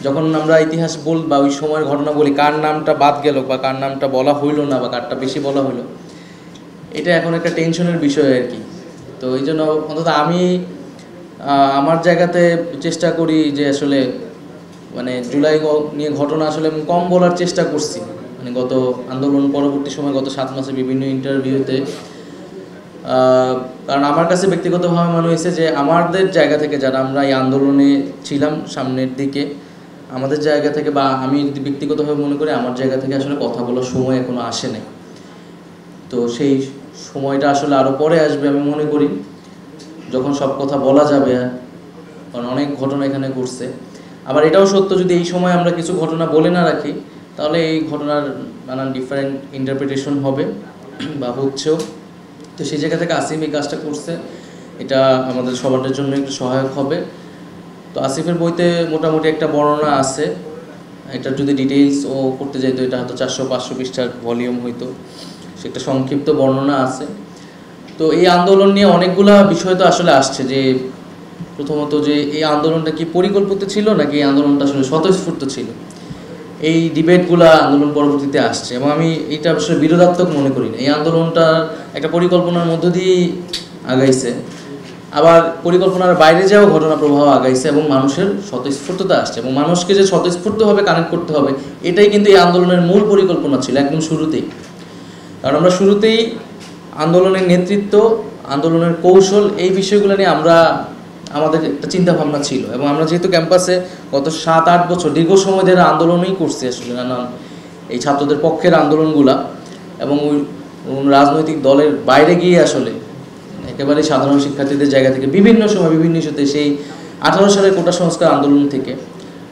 যখন আমরা ইতিহাস বা ওই সময়ের ঘটনা বলি, কার নামটা বাদ গেল বা কার নামটা বলা হইলো না বা কারটা বেশি বলা হইলো, এটা এখন একটা টেনশনের বিষয় আর কি। তো এই জন্য অন্তত আমি আমার জায়গাতে চেষ্টা করি যে আসলে মানে জুলাই নিয়ে ঘটনা আসলে কম বলার চেষ্টা করছি। মানে গত আন্দোলন পরবর্তী সময় গত 7 মাসে বিভিন্ন ইন্টারভিউতে, কারণ আমার কাছে ব্যক্তিগতভাবে মনে হয়েছে যে আমাদের জায়গা থেকে যারা আমরা এই আন্দোলনে ছিলাম সামনের দিকে, আমাদের জায়গা থেকে বা আমি যদি ব্যক্তিগতভাবে মনে করি আমার জায়গা থেকে আসলে কথা বলার সময় এখনো আসে নাই। তো সেই সময়টা আসলে আরও পরে আসবে আমি মনে করি, যখন সব কথা বলা যাবে, কারণ অনেক ঘটনা এখানে ঘটছে। আবার এটাও সত্য, যদি এই সময় আমরা কিছু ঘটনা বলে না রাখি তাহলে এই ঘটনার নানান ডিফারেন্ট ইন্টারপ্রিটেশন হবে বা হচ্ছেও। তো সেই জায়গা থেকে আসিফ এই কাজটা করছে, এটা আমাদের সবার জন্য একটু সহায়ক হবে। তো আসিফের বইতে মোটামুটি একটা বর্ণনা আছে, এটা যদি ডিটেইলস ও করতে যাইতো এটা হয়তো 400-500 পৃষ্ঠার ভলিউম হইতো, সেটা সংক্ষিপ্ত বর্ণনা আছে। তো এই আন্দোলন নিয়ে অনেকগুলা বিষয় তো আসলে আসছে, যে প্রথমত যে এই আন্দোলনটা কি পরিকল্পিত ছিল নাকি এই আন্দোলনটা আসলে স্বতঃস্ফূর্ত ছিল, এই ডিবেটগুলা আন্দোলন পরবর্তীতে আসছে। এবং আমি এটা আসলে বিরোধাত্মক মনে করি না, এই আন্দোলনটা একটা পরিকল্পনার মধ্য দিয়েই আগাইছে, আবার পরিকল্পনার বাইরে যাওয়া ঘটনা প্রবাহ আগাইছে এবং মানুষের স্বতঃস্ফূর্ততা আসছে। এবং মানুষকে যে স্বতঃস্ফূর্তভাবে কানেক্ট করতে হবে, এটাই কিন্তু এই আন্দোলনের মূল পরিকল্পনা ছিল একদম শুরুতেই। কারণ আমরা শুরুতেই আন্দোলনের নেতৃত্ব, আন্দোলনের কৌশল, এই বিষয়গুলো নিয়ে আমাদের একটা চিন্তাভাবনা ছিল। এবং আমরা যেহেতু ক্যাম্পাসে গত 7-8 বছর দীর্ঘ সময় ধরে আন্দোলনই করছি আসলে, নানান এই ছাত্রদের পক্ষের আন্দোলনগুলা, এবং ওই রাজনৈতিক দলের বাইরে গিয়ে আসলে একেবারে সাধারণ শিক্ষার্থীদের জায়গা থেকে বিভিন্ন সময় বিভিন্ন ইস্যুতে, সেই 18 সালের কোটা সংস্কার আন্দোলন থেকে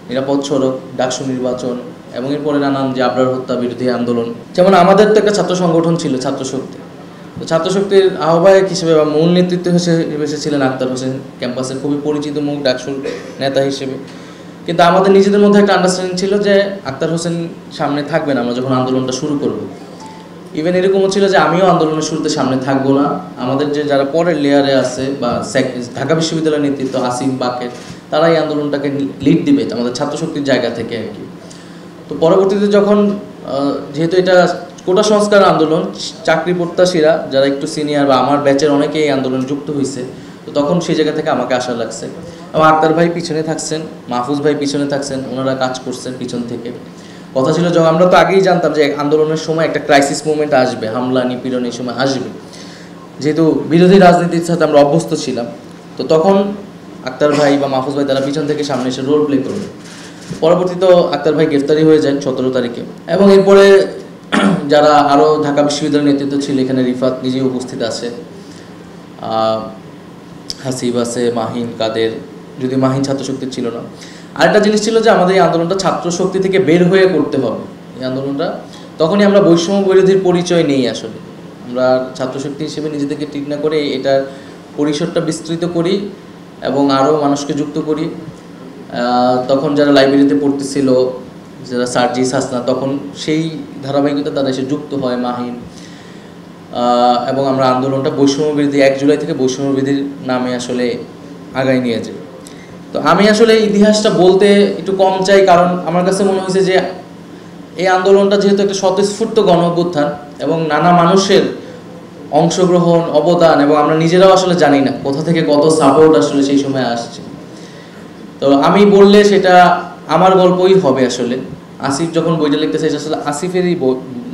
নিরাপদ সড়ক, ডাকসু নির্বাচন, এবং এরপরে নানান যে আবরার হত্যা বিরোধী আন্দোলন। যেমন আমাদের তো একটা ছাত্র সংগঠন ছিল ছাত্রশক্তি, তো ছাত্রশক্তির আহ্বায়ক হিসেবে বা মূল নেতৃত্ব হিসেবে ছিলেন আক্তার হোসেন, ক্যাম্পাসের খুবই পরিচিত মুখ ডাকসুর নেতা হিসেবে। কিন্তু আমাদের নিজেদের মধ্যে একটা আন্ডারস্ট্যান্ডিং ছিল যে আক্তার হোসেন সামনে থাকবেন আমরা যখন আন্দোলনটা শুরু করব। ইভেন এরকমও ছিল যে আমিও আন্দোলনের শুরুতে সামনে থাকবো না, আমাদের যে যারা পরের লেয়ারে আছে বা ঢাকা বিশ্ববিদ্যালয়ের নেতৃত্ব আসিম বাকের, তারা এই আন্দোলনটাকে লিড দিবে আমাদের ছাত্রশক্তির জায়গা থেকে আর কি। তো পরবর্তীতে যখন যেহেতু এটা কোটা সংস্কার আন্দোলন, চাকরি প্রত্যাশীরা যারা একটু সিনিয়র বা আমার ব্যাচের অনেকে এই আন্দোলনে যুক্ত হয়েছে, তো তখন সেই জায়গা থেকে আমাকে আশা লাগছে। এবং আক্তার ভাই পিছনে থাকছেন, মাহফুজ ভাই পিছনে থাকছেন, ওনারা কাজ করছেন পিছন থেকে। কথা ছিল যখন আমরা তো আগেই জানতাম যে আন্দোলনের সময় একটা ক্রাইসিস মুভমেন্ট আসবে, হামলা নিপীড়ন এই সময় আসবে, যেহেতু বিরোধী রাজনীতির সাথে আমরা অভ্যস্ত ছিলাম। তো তখন আক্তার ভাই বা মাহফুজ ভাই তারা পিছন থেকে সামনে এসে রোল প্লে করবে। পরবর্তীতে আক্তার ভাই গ্রেফতারি হয়ে যান 17 তারিখে। এবং এরপরে যারা আরও ঢাকা বিশ্ববিদ্যালয়ের নেতৃত্ব ছিল, এখানে রিফাত নিজেই উপস্থিত আছে, হাসিব আছে, মাহিন, কাদের, যদি মাহিন ছাত্রশক্তির ছিল না। আরেকটা জিনিস ছিল যে আমাদের এই আন্দোলনটা ছাত্রশক্তি থেকে বের হয়ে করতে হবে। এই আন্দোলনটা তখনই আমরা বৈষম্য বিরোধীর পরিচয় নেই আসলে, আমরা ছাত্রশক্তি হিসেবে নিজেদেরকে ঠিক না করে এটার পরিসরটা বিস্তৃত করি এবং আরও মানুষকে যুক্ত করি। তখন যারা লাইব্রেরিতে পড়তেছিল, যারা সার্জিস হাসনা, তখন সেই ধারাবাহিকতা তারা এসে যুক্ত হয়, মাহিন, এবং আমরা আন্দোলনটা বৈষম্যবিরোধী 1 জুলাই থেকে বৈষম্যবিরোধীর নামে আসলে আগায় নিয়ে যাই। তো আমি আসলে ইতিহাসটা বলতে একটু কম চাই, কারণ আমার কাছে মনে হয়েছে যে এই আন্দোলনটা যেহেতু একটা স্বতঃস্ফূর্ত গণ অভ্যুত্থান এবং নানা মানুষের অংশগ্রহণ, অবদান, এবং আমরা নিজেরাও আসলে জানি না কোথা থেকে কত সাপোর্ট আসলে সেই সময় আসছে। তো আমি বললে সেটা আমার গল্পই হবে আসলে। আসিফ যখন বইটা লিখতেছে এটা আসলে আসিফেরই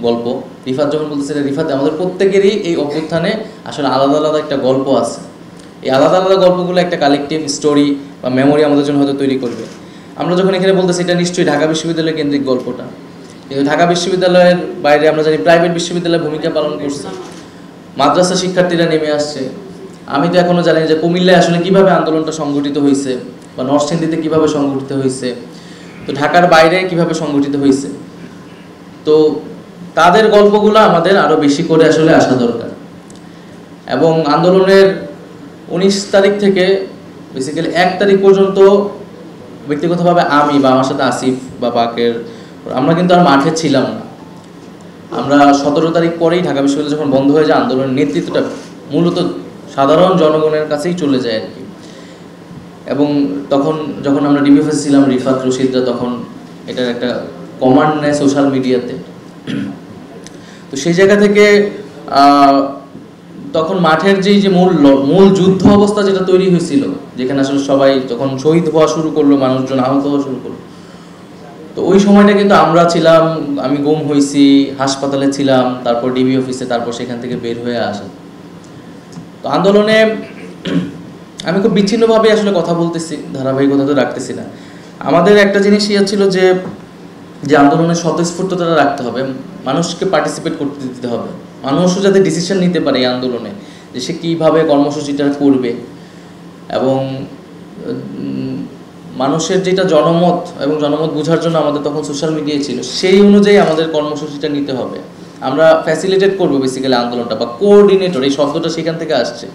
গল্প, রিফাত যখন বলতেছে এটা রিফাত, আমাদের প্রত্যেকেরই এই অভ্যুত্থানে আসলে আলাদা আলাদা একটা গল্প আছে। এই আলাদা আলাদা গল্পগুলো একটা কালেকটিভ স্টোরি বা মেমোরি আমাদের জন্য হয়তো তৈরি করবে। আমরা যখন এখানে বলতেছি এটা নিশ্চয়ই ঢাকা বিশ্ববিদ্যালয় কেন্দ্রিক গল্পটা, কিন্তু ঢাকা বিশ্ববিদ্যালয়ের বাইরে আমরা জানি প্রাইভেট বিশ্ববিদ্যালয়ের ভূমিকা পালন করছে, মাদ্রাসা শিক্ষার্থীরা নেমে আসছে। আমি তো এখনও জানি যে কুমিল্লায় আসলে কীভাবে আন্দোলনটা সংগঠিত হয়েছে বা নরসিংদীতে কীভাবে সংগঠিত হয়েছে, তো ঢাকার বাইরে কিভাবে সংগঠিত হয়েছে। তো তাদের গল্পগুলো আমাদের আরও বেশি করে আসলে আসা দরকার। এবং আন্দোলনের 19 তারিখ থেকে বেসিক্যালি 1 তারিখ পর্যন্ত ব্যক্তিগতভাবে আমি বা আমার সাথে আসিফ বা বাকের, আমরা কিন্তু আর মাঠে ছিলাম না। আমরা 17 তারিখ পরেই ঢাকা বিশ্ববিদ্যালয় যখন বন্ধ হয়ে যায়, আন্দোলনের নেতৃত্বটা মূলত সাধারণ জনগণের কাছেই চলে যায় আর কি। এবং তখন যখন আমরা ডিবিএফএস ছিলাম, রিফাত রশিদরা তখন এটার একটা কমান্ড নেয় সোশ্যাল মিডিয়াতে। তো সেই জায়গা থেকে তখন মাঠের যে মূল যুদ্ধ অবস্থা যেটা তৈরি হয়েছিল, যেখানে আসলে সবাই যখন শহীদ হওয়া শুরু করলো, মানুষজন আহত হওয়া শুরু করলো, তো ওই সময়টা কিন্তু আমরা ছিলাম, আমি গুম হয়েছি, হাসপাতালে ছিলাম, তারপর ডিবি অফিসে, তারপর সেখান থেকে বের হয়ে আসা। তো আন্দোলনে আমি খুব বিচ্ছিন্নভাবে আসলে কথা বলতেছি, ধারাবাহিকতা তো রাখতেছি না। আমাদের একটা জিনিস ইয়ে ছিল যে আন্দোলনের স্বতঃস্ফূর্ততা রাখতে হবে, মানুষকে পার্টিসিপেট করতে দিতে হবে, মানুষও যাতে ডিসিশন নিতে পারে এই আন্দোলনে যে সে কীভাবে কর্মসূচিটা করবে, এবং মানুষের যেটা জনমত এবং জনমত বোঝার জন্য আমাদের তখন সোশ্যাল মিডিয়ায় ছিল, সেই অনুযায়ী আমাদের কর্মসূচিটা নিতে হবে। আমরা ফ্যাসিলিটেট করবো বেসিক্যালি আন্দোলনটা, বা কোঅর্ডিনেটর, এই শব্দটা সেখান থেকে আসছে।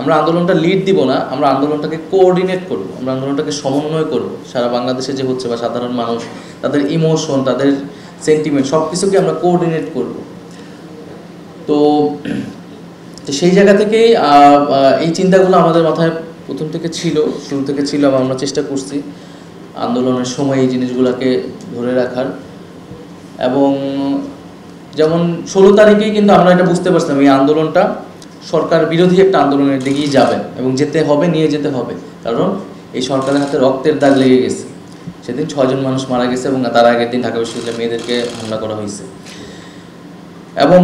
আমরা আন্দোলনটা লিড দিব না, আমরা আন্দোলনটাকে কোঅর্ডিনেট করব, আমরা আন্দোলনটাকে সমন্বয় করব। সারা বাংলাদেশে যে হচ্ছে, বা সাধারণ মানুষ তাদের ইমোশন, তাদের সেন্টিমেন্ট, সব কিছুকে আমরা কোঅর্ডিনেট করব। তো সেই জায়গা থেকেই এই চিন্তাগুলো আমাদের মাথায় প্রথম থেকে ছিল, শুরু থেকে ছিল, এবং আমরা চেষ্টা করছি আন্দোলনের সময় এই জিনিসগুলোকে ধরে রাখার। এবং যেমন 16 তারিখেই কিন্তু আমরা এটা বুঝতে পারছিলাম এই আন্দোলনটা সরকার বিরোধী একটা আন্দোলনের দিকেই যাবে, এবং যেতে হবে, নিয়ে যেতে হবে, কারণ এই সরকারের হাতে রক্তের দাগ লেগে গেছে। সেদিন 6 জন মানুষ মারা গেছে, এবং তার আগের দিন ঢাকা বিশ্ববিদ্যালয়ের মেয়েদেরকে হামলা করা হয়েছে। এবং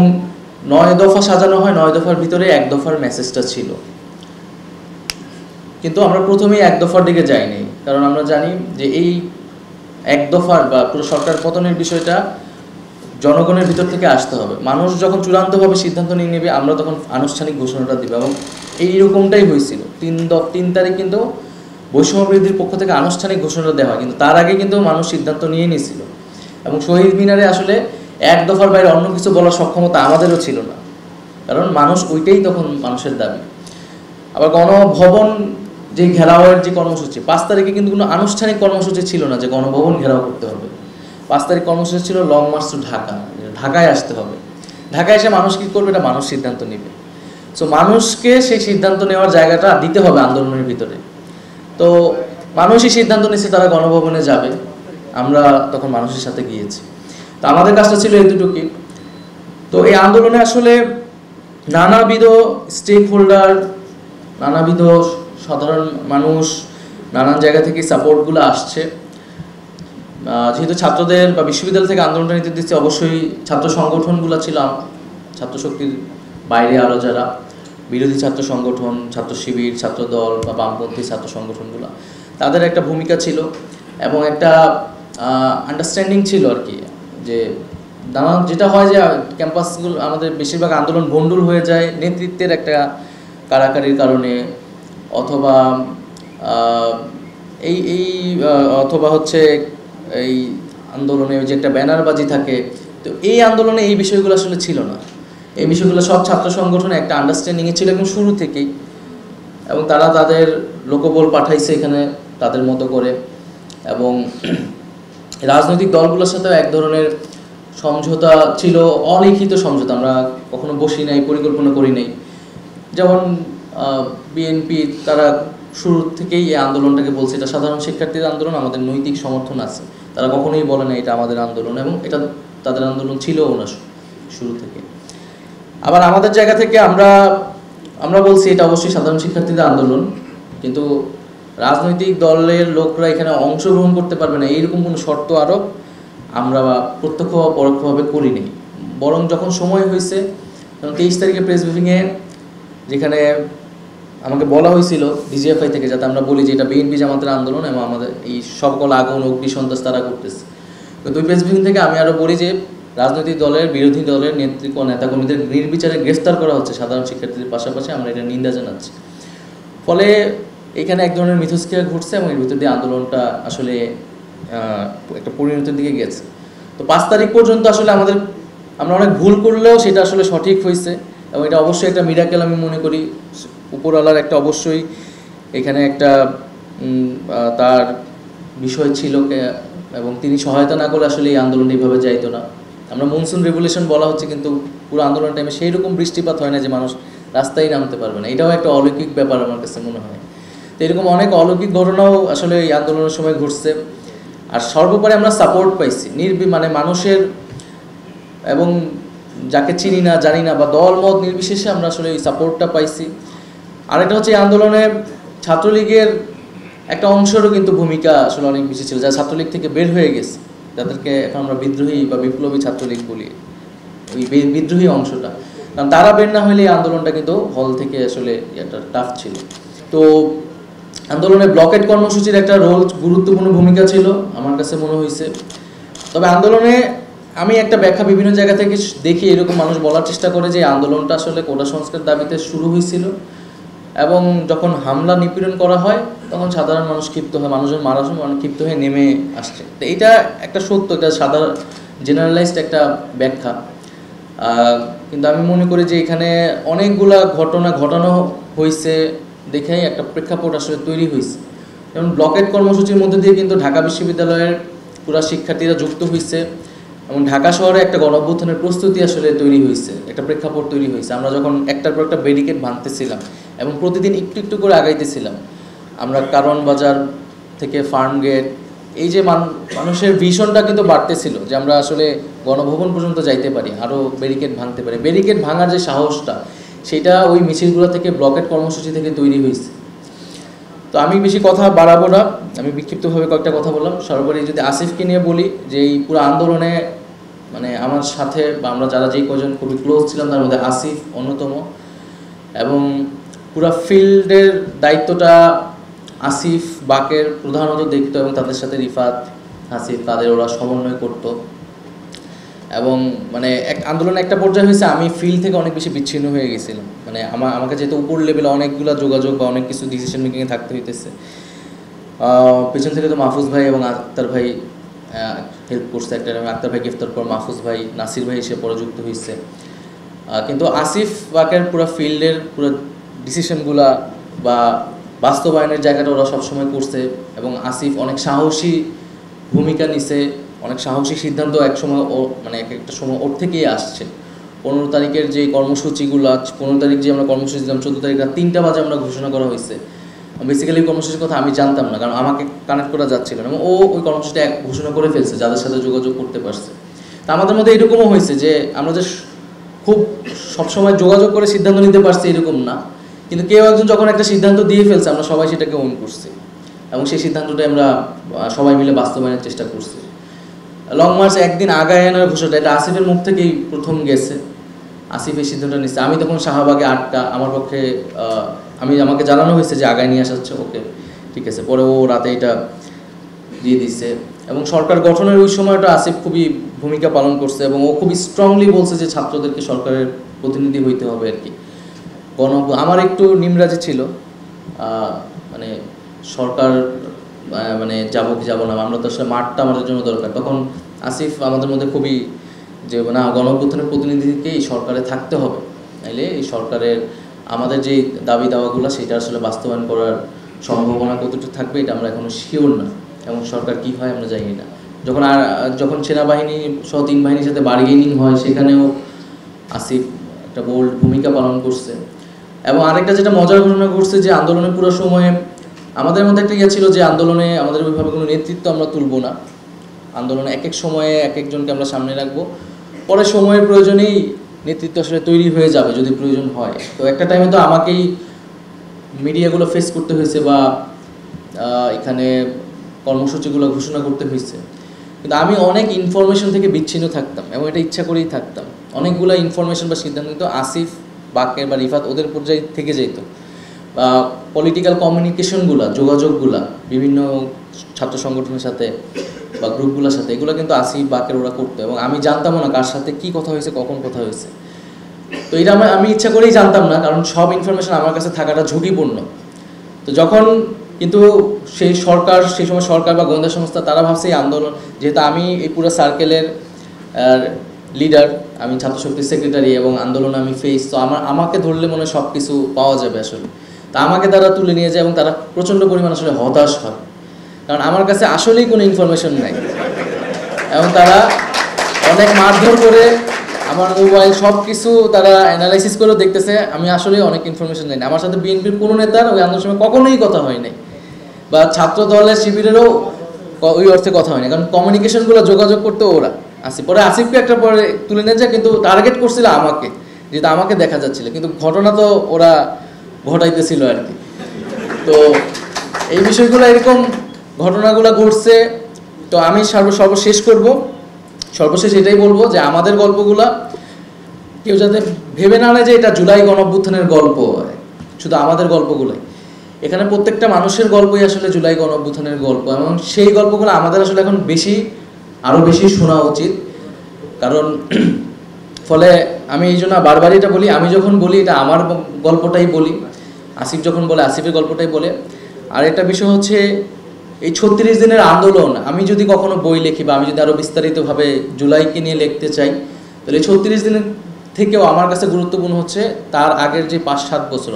9 দফা সাজানো হয়, 9 দফার ভিতরে 1 দফার মেসেজটা ছিল, কিন্তু আমরা প্রথমেই 1 দফার দিকে যাইনি, কারণ আমরা জানি যে এই 1 দফার বা পুরো সরকার পতনের বিষয়টা জনগণের ভিতর থেকে আসতে হবে। মানুষ যখন চূড়ান্তভাবে সিদ্ধান্ত নিয়ে নেবে, আমরা তখন আনুষ্ঠানিক ঘোষণাটা দিব, এবং এইরকমটাই হয়েছিল। 3 তারিখ কিন্তু বৈষম্য বিরোধীর পক্ষ থেকে আনুষ্ঠানিক ঘোষণা দেওয়া হয়, কিন্তু তার আগে কিন্তু মানুষ সিদ্ধান্ত নিয়ে নিয়েছিল। এবং শহীদ মিনারে আসলে 1 দফার বাইরে অন্য কিছু বলার সক্ষমতা আমাদেরও ছিল না, কারণ মানুষ ওইটাই তখন মানুষের দাবি। আবার গণভবন যে ঘেরাওয়ের যে কর্মসূচি, 5 তারিখে কিন্তু কোনো আনুষ্ঠানিক কর্মসূচি ছিল না যে গণভবন ঘেরাও করতে হবে। 5 তারিখ কর্মসূচি ছিল লং মার্চ টু ঢাকা, ঢাকায় আসতে হবে। ঢাকায় এসে মানুষ কী করবে, এটা মানুষ সিদ্ধান্ত নেবে। সো মানুষকে সেই সিদ্ধান্ত নেওয়ার জায়গাটা দিতে হবে আন্দোলনের ভিতরে। তো মানুষই সিদ্ধান্ত নিচ্ছে তারা গণভবনে যাবে, আমরা তখন মানুষের সাথে গিয়েছি। তো আমাদের কাজটা ছিল এতটুকুই। তো এই আন্দোলনে আসলে নানাবিধ স্টেক হোল্ডার, নানাবিধ সাধারণ মানুষ, নানান জায়গা থেকে সাপোর্টগুলো আসছে। যেহেতু ছাত্রদের বা বিশ্ববিদ্যালয় থেকে আন্দোলনটা নিতে দিচ্ছে, অবশ্যই ছাত্র সংগঠনগুলো ছিল, ছাত্র শক্তির বাইরে আরও যারা বিরোধী ছাত্র সংগঠন, ছাত্র শিবির, ছাত্র দল বা বামপন্থী ছাত্র সংগঠনগুলো, তাদের একটা ভূমিকা ছিল, এবং একটা আন্ডারস্ট্যান্ডিং ছিল আর কি, যে নানান যেটা হয় যে ক্যাম্পাসগুলো আমাদের বেশিরভাগ আন্দোলন ভণ্ডুল হয়ে যায় নেতৃত্বের একটা কারাকারির কারণে, অথবা অথবা হচ্ছে এই আন্দোলনে যে একটা ব্যানারবাজি থাকে। তো এই আন্দোলনে এই বিষয়গুলো আসলে ছিল না, এই বিষয়গুলো সব ছাত্র সংগঠনে একটা আন্ডারস্ট্যান্ডিংয়ে ছিল একদম শুরু থেকেই, এবং তারা তাদের লোকবল পাঠাইছে এখানে তাদের মতো করে। এবং রাজনৈতিক দলগুলোর সাথেও এক ধরনের সমঝোতা ছিল, অলিখিত সমঝোতা, আমরা কখনো বসি নাই, পরিকল্পনা করি নাই। যেমন বিএনপি তারা শুরু থেকেই এই আন্দোলনটাকে বলছে এটা সাধারণ শিক্ষার্থীদের আন্দোলন, আমাদের নৈতিক সমর্থন আছে, তারা কখনোই বলে না এটা আমাদের আন্দোলন, এবং এটা তাদের আন্দোলন ছিলও না শুরু থেকে। আবার আমাদের জায়গা থেকে আমরা বলছি এটা অবশ্যই সাধারণ শিক্ষার্থীদের আন্দোলন, কিন্তু রাজনৈতিক দলের লোকরা এখানে অংশগ্রহণ করতে পারবে না এইরকম কোনো শর্ত আরোপ আমরা প্রত্যক্ষ বা পরোক্ষভাবে করিনি। বরং যখন সময় হয়েছে, 23 তারিখে প্রেস ব্রিফিংয়ে যেখানে আমাকে বলা হয়েছিল ডিজিএফআই থেকে, যাতে আমরা বলি যে এটা বিএনপি জামাতের আন্দোলন এবং আমাদের এই সকল আগুন অগ্নি সন্ত্রাস তারা করতেছে। তো দুই প্রেস ব্রিফিং থেকে আমি আরও বলি যে রাজনৈতিক দলের, বিরোধী দলের নেতৃত্ব নেতাকর্মীদের নির্বিচারে গ্রেফতার করা হচ্ছে সাধারণ শিক্ষার্থীদের পাশাপাশি, আমরা এটা নিন্দা জানাচ্ছি। ফলে এখানে এক ধরনের মিথস্ক্রিয়া ঘটছে, এবং এর ভিতর দিয়ে আন্দোলনটা আসলে একটা পরিণতির দিকে গেছে। তো 5 তারিখ পর্যন্ত আসলে আমরা অনেক ভুল করলেও সেটা আসলে সঠিক হয়েছে, এবং এটা অবশ্যই একটা মিরাকেল আমি মনে করি। উপরওয়ালার একটা অবশ্যই এখানে একটা তার বিষয় ছিল, এবং তিনি সহায়তা না করলে আসলে এই আন্দোলন এইভাবে যাইতো না। আমরা মনসুন রেভলিউশন বলা হচ্ছে, কিন্তু পুরো আন্দোলন টাইমে সেই রকম বৃষ্টিপাত হয় না যে মানুষ রাস্তায় নামতে পারবে না, এটাও একটা অলৌকিক ব্যাপার আমার কাছে মনে হয়। তো এরকম অনেক অলৌকিক ঘটনাও আসলে এই আন্দোলনের সময় ঘটছে। আর সর্বোপরি আমরা সাপোর্ট পাইছি মানে মানুষের, এবং যাকে চিনি না জানি না বা দল মত নির্বিশেষে আমরা আসলে এই সাপোর্টটা পাইছি। আরেকটা হচ্ছে এই আন্দোলনে ছাত্রলীগের একটা অংশেরও কিন্তু ভূমিকা আসলে অনেক বেশি ছিল, যারা ছাত্রলীগ থেকে বের হয়ে গেছে, যাদেরকে এখন আমরা বিদ্রোহী বা বিপ্লবী ছাত্রলীগ বলি, ওই বিদ্রোহী অংশটা, কারণ তারা বের না হলে এই আন্দোলনটা কিন্তু হল থেকে আসলে একটা টাফ ছিল। তো আন্দোলনে ব্লকেট কর্মসূচির একটা গুরুত্বপূর্ণ ভূমিকা ছিল আমার কাছে মনে হয়েছে। তবে আন্দোলনে আমি একটা ব্যাখ্যা বিভিন্ন জায়গা থেকে দেখি, এরকম মানুষ বলার চেষ্টা করে যে আন্দোলনটা আসলে কোটা সংস্কার দাবিতে শুরু হয়েছিল, এবং যখন হামলা নিপীড়ন করা হয় তখন সাধারণ মানুষ ক্ষিপ্ত হয়, মানুষজন মারা ক্ষিপ্ত হয়ে নেমে আসছে। তো এইটা একটা সত্য, এটা সাধারণ জেনারেলাইজড একটা ব্যাখ্যা। কিন্তু আমি মনে করি যে এখানে অনেকগুলা ঘটনা ঘটানো হয়েছে দেখেই একটা প্রেক্ষাপট আসলে তৈরি হয়েছে। যেমন ব্লকেট কর্মসূচির মধ্যে দিয়ে কিন্তু ঢাকা বিশ্ববিদ্যালয়ের পুরা শিক্ষার্থীরা যুক্ত হয়েছে, এবং ঢাকা শহরে একটা গণঅভ্যুত্থানের প্রস্তুতি আসলে তৈরি হয়েছে, একটা প্রেক্ষাপট তৈরি হয়েছে। আমরা যখন একটার পর একটা ব্যারিকেড ভাঙতেছিলাম এবং প্রতিদিন একটু একটু করে আগাইতেছিলাম, আমরা কারণ বাজার থেকে ফার্ম গেট, এই যে মানুষের ভিশনটা কিন্তু বাড়তেছিল যে আমরা আসলে গণভবন পর্যন্ত যাইতে পারি, আরও ব্যারিকেড ভাঙতে পারি। ব্যারিকেড ভাঙার যে সাহসটা, সেটা ওই মিছিলগুলো থেকে, ব্লকেট কর্মসূচি থেকে তৈরি হয়েছে। তো আমি বেশি কথা বাড়াবো না, আমি বিক্ষিপ্তভাবে কয়েকটা কথা বললাম। সর্বোপরি যদি আসিফকে নিয়ে বলি, যে এই পুরো আন্দোলনে মানে আমার সাথে বা আমরা যারা যেই কজন খুবই ক্লোজ ছিলাম, তার মধ্যে আসিফ অন্যতম, এবং পুরো ফিল্ডের দায়িত্বটা আসিফ বাকের প্রধানত দেখতো, এবং তাদের সাথে রিফাত, হাসিফ, তাদের ওরা সমন্বয় করতো। এবং মানে আন্দোলনে একটা পর্যায়ে হয়েছে আমি ফিল্ড থেকে অনেক বেশি বিচ্ছিন্ন হয়ে গেছিলাম, মানে আমাকে যেহেতু উপর লেভেলে অনেকগুলো যোগাযোগ বা অনেক কিছু ডিসিশন মেকিংয়ে থাকতে হইতেছে। পেছন থেকে তো মাহফুজ ভাই এবং আক্তার ভাই হেল্প করছে একটা, আক্তার ভাই গ্রেফতার পর মাহফুজ ভাই, নাসির ভাই এসে পরে যুক্ত হয়েছে। কিন্তু আসিফ বাকের পুরো ফিল্ডের পুরো ডিসিশনগুলা বা বাস্তবায়নের জায়গাটা ওরা সবসময় করছে, এবং আসিফ অনেক সাহসী ভূমিকা নিছে, অনেক সাহসী সিদ্ধান্ত একসময় মানে একটা সময় ওর থেকেই আসছে। 15 তারিখের যে কর্মসূচিগুলো, 15 তারিখ যে আমরা কর্মসূচি দিলাম, 14 তারিখ রাত 3টা বাজে আমরা ঘোষণা করা হয়েছে। বেসিক্যালি কর্মসূচির কথা আমি জানতাম না, কারণ আমাকে কানেক্ট করা যাচ্ছিল না, এবং ও ওই কর্মসূচিটা ঘোষণা করে ফেলছে যাদের সাথে যোগাযোগ করতে পারছে। তা আমাদের মধ্যে এরকমও হয়েছে যে আমরা যে খুব সবসময় যোগাযোগ করে সিদ্ধান্ত নিতে পারছি এরকম না, কিন্তু কেউ একজন যখন একটা সিদ্ধান্ত দিয়ে ফেলছে, আমরা সবাই সেটাকে ওন করছি, এবং সেই সিদ্ধান্তটা আমরা সবাই মিলে বাস্তবায়নের চেষ্টা করছি। লং মার্চ একদিন আগায় আনার ঘোষণা, এটা আসিফের মুখ থেকেই প্রথম গেছে। আসিফ এই সিদ্ধান্তটা নিচ্ছে। আমি তখন শাহবাগে 8টা, আমার পক্ষে আমাকে জানানো হয়েছে যে আগায় নিয়ে আসা হচ্ছে, ওকে ঠিক আছে। পরে ও রাতে এটা দিয়ে দিচ্ছে, এবং সরকার গঠনের ওই সময়টা আসিফ খুবই ভূমিকা পালন করছে, এবং ও খুবই স্ট্রংলি বলছে যে ছাত্রদেরকে সরকারের প্রতিনিধি হইতে হবে আর কি। আমার একটু নিমরাজি ছিল, মানে সরকার মানে যাবো কি যাবো না, আমরা তো আসলে মাঠটা আমাদের জন্য দরকার। তখন আসিফ আমাদের মধ্যে খুবই যে না, গণঅভ্যুত্থানের প্রতিনিধিকেই সরকারে থাকতে হবে, নাইলে এই সরকারের আমাদের যে দাবি দাওয়াগুলো সেটা আসলে বাস্তবায়ন করার সম্ভাবনা কতটুকু থাকবে এটা আমরা এখনো শিওর না, এবং সরকার কী হয় আমরা জানি না। যখন সেনাবাহিনী সহ 3 বাহিনীর সাথে বার্গেনিং হয়, সেখানেও আসিফ একটা বোল্ড ভূমিকা পালন করছে। এবং আরেকটা যেটা মজার ঘটনা ঘটছে, যে আন্দোলনের পুরো সময়ে আমাদের মধ্যে একটা ছিল যে আন্দোলনে আমাদের ওইভাবে কোনো নেতৃত্ব আমরা তুলব না, আন্দোলনে এক এক সময়ে এক একজনকে আমরা সামনে রাখবো, পরে সময়ের প্রয়োজনেই নেতৃত্ব আসলে তৈরি হয়ে যাবে যদি প্রয়োজন হয়। তো একটা টাইমে তো আমাকেই মিডিয়াগুলো ফেস করতে হয়েছে, বা এখানে কর্মসূচিগুলো ঘোষণা করতে হয়েছে, কিন্তু আমি অনেক ইনফরমেশন থেকে বিচ্ছিন্ন থাকতাম, এবং এটা ইচ্ছা করেই থাকতাম। অনেকগুলো ইনফরমেশন বা সিদ্ধান্ত কিন্তু আসিফ, বাকের বা রিফাত ওদের পর্যায়ে থেকে যেত, বা পলিটিক্যাল কমিউনিকেশনগুলো, যোগাযোগগুলা বিভিন্ন ছাত্র সংগঠনের সাথে বা গ্রুপগুলোর সাথে, এগুলো কিন্তু আসিফ বাকের ওরা করতো, এবং আমি জানতামও না কার সাথে কী কথা হয়েছে, কখন কথা হয়েছে। তো এটা আমি ইচ্ছা করেই জানতাম না, কারণ সব ইনফরমেশন আমার কাছে থাকাটা ঝুঁকিপূর্ণ। তো যখন কিন্তু সেই সময় সরকার বা গোয়েন্দা সংস্থা তারা ভাবছে এই আন্দোলন, যেহেতু আমি এই পুরো সার্কেলের লিডার, আমি ছাত্রশক্তির সেক্রেটারি, এবং আন্দোলন আমি ফেস, তো আমাকে ধরলে মনে হয় সব কিছু পাওয়া যাবে আসলে। তা আমাকে তারা তুলে নিয়ে যায়, এবং তারা প্রচণ্ড পরিমাণ আসলে হতাশ হয়, কারণ আমার কাছে আসলেই কোনো ইনফরমেশন নাই, এবং তারা অনেক মারধর করে আমার মোবাইল সব কিছু তারা অ্যানালাইসিস করে দেখতেছে, আমি আসলে অনেক ইনফরমেশন জানি। আমার সাথে বিএনপির কোনো নেতার ওই আন্দোলনের সময় কখনোই কথা হয় নাই, বা ছাত্র দলের শিবিরেরও ওই অর্থে কথা হয় না, কারণ কমিউনিকেশনগুলো যোগাযোগ করতে ওরা আসিফ। পরে আসিফকে একটা পরে তুলে নিয়ে যায়, কিন্তু টার্গেট করছিল আমাকে, যেটা আমাকে দেখা যাচ্ছিল, কিন্তু ঘটনা তো ওরা ঘটাইতেছিল আর কি। তো এই বিষয়গুলো এরকম ঘটনাগুলো ঘটছে। তো আমি সর্বশেষ এটাই বলবো যে আমাদের গল্পগুলা কেউ যাতে ভেবে না নেয় যে এটা জুলাই গণঅভ্যুত্থানের গল্প, শুধু আমাদের গল্পগুলোই। এখানে প্রত্যেকটা মানুষের গল্পই আসলে জুলাই গণঅভ্যুত্থানের গল্প, এবং সেই গল্পগুলো আমাদের আসলে এখন আরও বেশি শোনা উচিত। কারণ ফলে আমি এই জন্য বারবার এটা বলি, আমি যখন বলি এটা আমার গল্পটাই বলি, আসিফ যখন বলে আসিফের গল্পটাই বলে। আর একটা বিষয় হচ্ছে এই 36 দিনের আন্দোলন, আমি যদি কখনো বই লিখি বা আমি যদি আরও বিস্তারিতভাবে জুলাইকে নিয়ে লিখতে চাই, তাহলে 36 দিনের থেকেও আমার কাছে গুরুত্বপূর্ণ হচ্ছে তার আগের যে 5-7 বছর,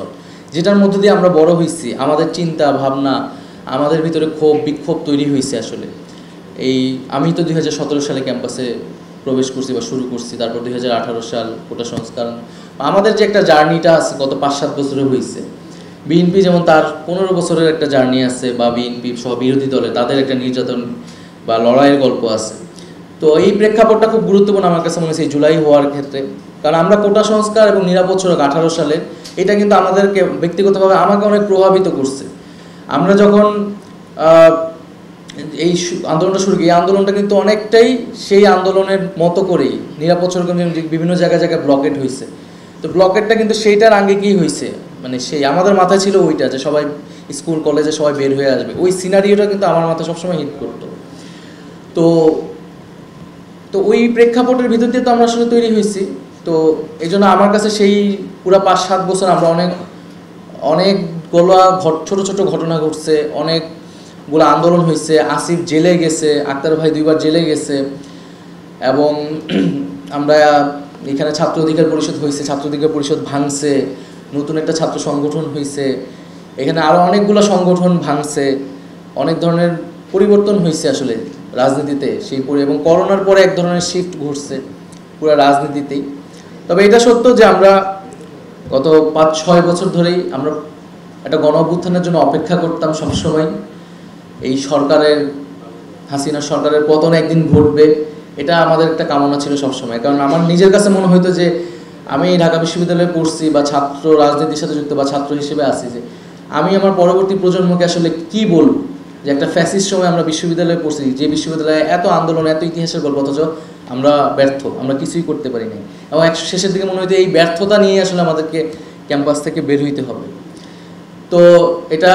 যেটার মধ্য দিয়ে আমরা বড় হয়েছি, আমাদের চিন্তা ভাবনা, আমাদের ভিতরে বিক্ষোভ তৈরি হয়েছে। আসলে আমি তো 2017 সালে ক্যাম্পাসে প্রবেশ করছি বা শুরু করছি, তারপর 2018 সাল কোটা সংস্কার, আমাদের যে একটা জার্নিটা আছে গত 5-7 বছরে হয়েছে। বিএনপি যেমন তার 15 বছরের একটা জার্নি আছে, বা বিএনপি সহ বিরোধী দলে তাদের একটা নির্যাতন বা লড়াইয়ের গল্প আছে। তো এই প্রেক্ষাপটটা খুব গুরুত্বপূর্ণ আমার কাছে মনে হচ্ছে জুলাই হওয়ার ক্ষেত্রে, কারণ আমরা কোটা সংস্কার এবং নিরাপদ সড়ক 18 সালে, এটা কিন্তু আমাদেরকে ব্যক্তিগতভাবে আমাকে অনেক প্রভাবিত করছে। আমরা যখন এই আন্দোলনটা শুরু করি, এই আন্দোলনটা কিন্তু অনেকটাই সেই আন্দোলনের মতো করেই নিরাপদ সড়ক বিভিন্ন জায়গায় ব্লকেট হয়েছে। তো ব্লকেটটা কিন্তু সেইটার আঙ্গিকেই হয়েছে, মানে সেই আমাদের মাথায় ছিল ওইটা যে সবাই স্কুল কলেজে সবাই বের হয়ে আসবে, ওই সিনারিওটা কিন্তু আমার মাথায় সবসময় হিট করতো। তো ওই প্রেক্ষাপটের ভিতর দিয়ে তো আমরা আসলে তৈরি হয়েছি। তো এই জন্য আমার কাছে সেই পুরো 5-7 বছর আমরা অনেকগুলো ছোট ছোট ঘটনা ঘটছে, অনেকগুলো আন্দোলন হয়েছে, আসিফ জেলে গেছে, আক্তার ভাই 2বার জেলে গেছে, এবং আমরা এখানে ছাত্র অধিকার পরিষদ হয়েছে, ছাত্র অধিকার পরিষদ ভাঙছে, নতুন একটা ছাত্র সংগঠন হয়েছে, এখানে আরও অনেকগুলো সংগঠন ভাঙছে, অনেক ধরনের পরিবর্তন হয়েছে আসলে রাজনীতিতে এবং করোনার পরে এক ধরনের শিফট ঘটছে পুরো রাজনীতিতেই। তবে এটা সত্য যে আমরা গত 5-6 বছর ধরেই আমরা একটা গণ অভ্যুত্থানের জন্য অপেক্ষা করতাম সবসময়। এই হাসিনা সরকারের পতন একদিন ঘটবে, এটা আমাদের একটা কামনা ছিল সবসময়। কারণ আমার নিজের কাছে মনে হইতো যে আমি ঢাকা বিশ্ববিদ্যালয়ে পড়ছি বা ছাত্র রাজনীতির সাথে যুক্ত বা ছাত্র হিসেবে আছি, যে আমি আমার পরবর্তী প্রজন্মকে আসলে কি বলবো, যে একটা ফ্যাসিস্ট সময় আমরা বিশ্ববিদ্যালয়ে পড়ছি, যে বিশ্ববিদ্যালয়ে এত আন্দোলন, এত ইতিহাসের গল্প, অথচ আমরা ব্যর্থ, আমরা কিছুই করতে পারি নাই। এবং শেষের দিকে মনে হইতো এই ব্যর্থতা নিয়ে আসলে আমাদেরকে ক্যাম্পাস থেকে বের হইতে হবে। তো এটা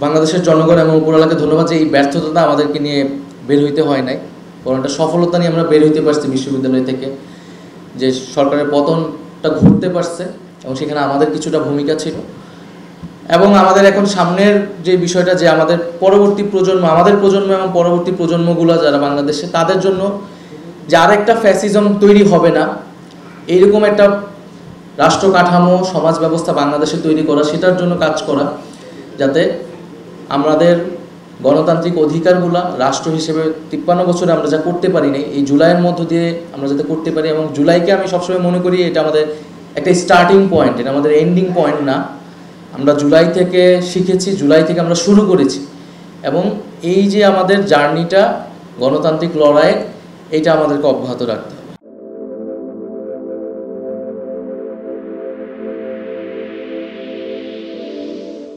বাংলাদেশের জনগণ এবং উপরওয়ালাকে ধন্যবাদ যে এই ব্যর্থতা আমাদেরকে নিয়ে বের হইতে হয় নাই, বরং একটা সফলতা নিয়ে আমরা বের হইতে পারছি বিশ্ববিদ্যালয় থেকে, যে সরকারের পতনটা ঘটতে পারছে এবং সেখানে আমাদের কিছুটা ভূমিকা ছিল। এবং আমাদের এখন সামনের যে বিষয়টা, যে আমাদের প্রজন্ম এবং পরবর্তী প্রজন্মগুলো যারা বাংলাদেশে, তাদের জন্য যে আরেকটা ফ্যাসিজম তৈরি হবে না, এইরকম একটা রাষ্ট্র কাঠামো, সমাজ ব্যবস্থা বাংলাদেশে তৈরি করা, সেটার জন্য কাজ করা, যাতে আমাদের গণতান্ত্রিক অধিকারগুলা রাষ্ট্র হিসেবে 53 বছরে আমরা যা করতে পারি নাই, এই জুলাইয়ের মধ্য দিয়ে আমরা যাতে করতে পারি। এবং জুলাইকে আমি সবসময় মনে করি এটা আমাদের একটা স্টার্টিং পয়েন্ট, এটা আমাদের এন্ডিং পয়েন্ট না। আমরা জুলাই থেকে শিখেছি, জুলাই থেকে আমরা শুরু করেছি, এবং এই যে আমাদের জার্নিটা গণতান্ত্রিক লড়াই, এইটা আমাদেরকে অব্যাহত রাখতে হবে।